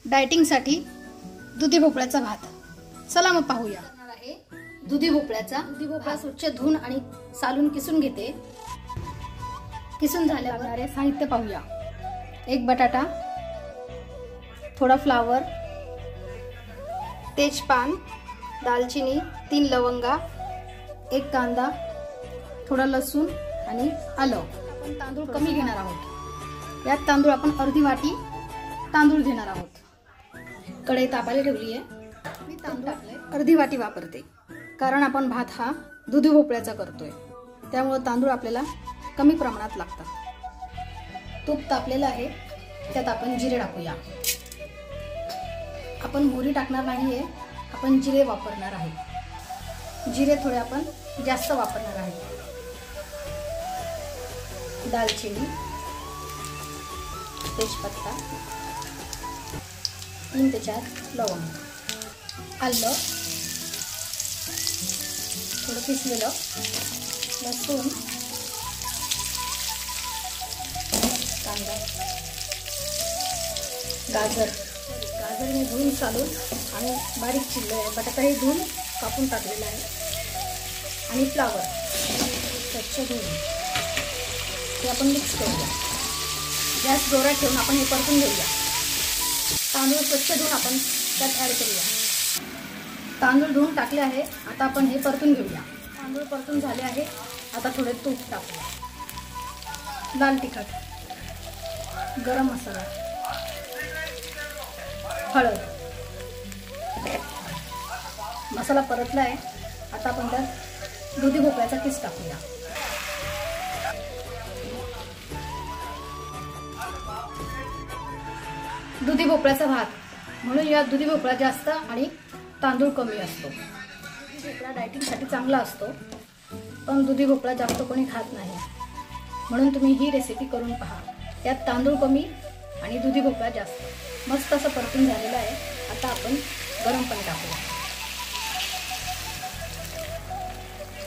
डायटिंगसाठी दुधी भोपळ्याचा भात. चला मग पाहूया. दुधी भोपळा स्वच्छ धुवून आणि सालून किसून घेते. किसून झाल्यावर लागणारे साहित्य पाहूया. 1 बटाटा, थोडा फ्लावर, तेजपान, दालचिनी, 3 लवंगा, 1 कांदा, थोडा लसूण आणि आलं. आपण तांदूळ कमी घेणार आहोत. यात तांदूळ आपण अर्धी वाटी तांदूळ घेणार आहोत. कढई तापायला ठेवली आहे. मी तांदूळ अर्धी वाटी वापरते, कारण आपण भात हा दुधी भोपळ्याचा करतोय, त्यामुळे तांदूळ आपल्याला कमी प्रमाणात लागतात. तूप तापलेलं आहे, त्यात आपण जिरे टाकूया. आपण मोहरी टाकणार नाहीये, आपण जिरे वापरणार आहे. जिरे थोडे आपण जास्त वापरणार आहे. दालचिनी, तेजपत्ता, 3 ते 4 लवंग, आलं, थोडं किसलेलं लसूण, कांदा, गाजर मी धुवून चालून आणि बारीक चिरलं आहे. बटाटाही धुवून कापून टाकलेला आहे. आणि फ्लावर स्वच्छ धुवून हे आपण मिक्स करूया. गॅस जोरात ठेवून आपण हे परतून घेऊया. तांदूळ स्वच्छ धुवून आपण त्यात ॲड करूया. तांदूळ धुवून टाकले आहे, आता आपण हे परतून घेऊया. तांदूळ परतून झाले आहे. आता थोडे तूप टाकूया. लाल तिखट, गरम मसाला, हळद. मसाला परतला आहे. आता आपण त्यात दुधी भोपळ्याचा किस टाकूया. दुधी भोपळ्याचा भात म्हणून यात दुधी भोपळा जास्त आणि तांदूळ कमी असतो. दुधी भोपळा डायटिंगसाठी चांगला असतो, पण दुधी भोपळा जास्त कोणी खात नाही, म्हणून तुम्ही ही रेसिपी करून पहा. यात तांदूळ कमी आणि दुधी भोपळा जास्त. मस्त असं परतून झालेलं आहे. आता आपण गरम पाणी टाकूया.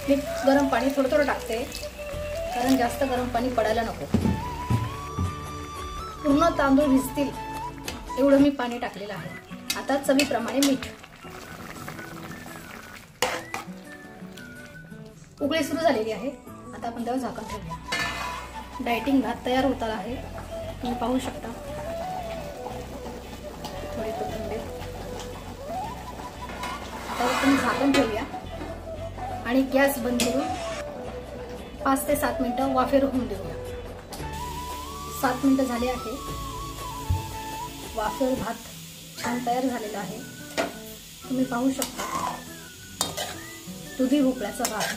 मी गरम पाणी थोडं थोडं टाकते, कारण जास्त गरम पाणी पडायला नको. पूर्ण तांदूळ भिजतील एवढं मी पाणी टाकलेलं आहे. आता चवीप्रमाणे मीठ. उकळी सुरू झालेली आहे. आता आपण त्यावर झाकण ठेवूया. डायटिंग भात तयार होत आहे, तुम्ही पाहू शकता. थोडी कोथिंबीर. आता आपण झाकण ठेवूया आणि गॅस बंद करून 5 ते 7 मिनिटं वाफेवर होऊन देऊया. 7 मिनिटं झाले आहे. वाफेवर भात छान तयार झालेला आहे, तुम्ही पाहू शकता. दुधी भोपळ्याचा भात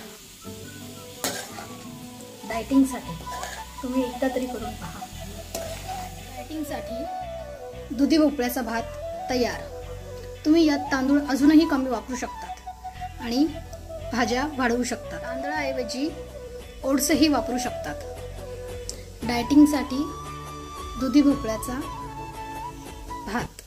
डायटिंगसाठी तुम्ही एकदा तरी करून पहा. डायटिंगसाठी दुधी भोपळ्याचा भात तयार. तुम्ही यात तांदूळ अजूनही कमी वापरू शकतात आणि भाज्या वाढवू शकतात. तांदळाऐवजी ओट्सही वापरू शकतात. डायटिंगसाठी दुधी भोपळ्याचा भात.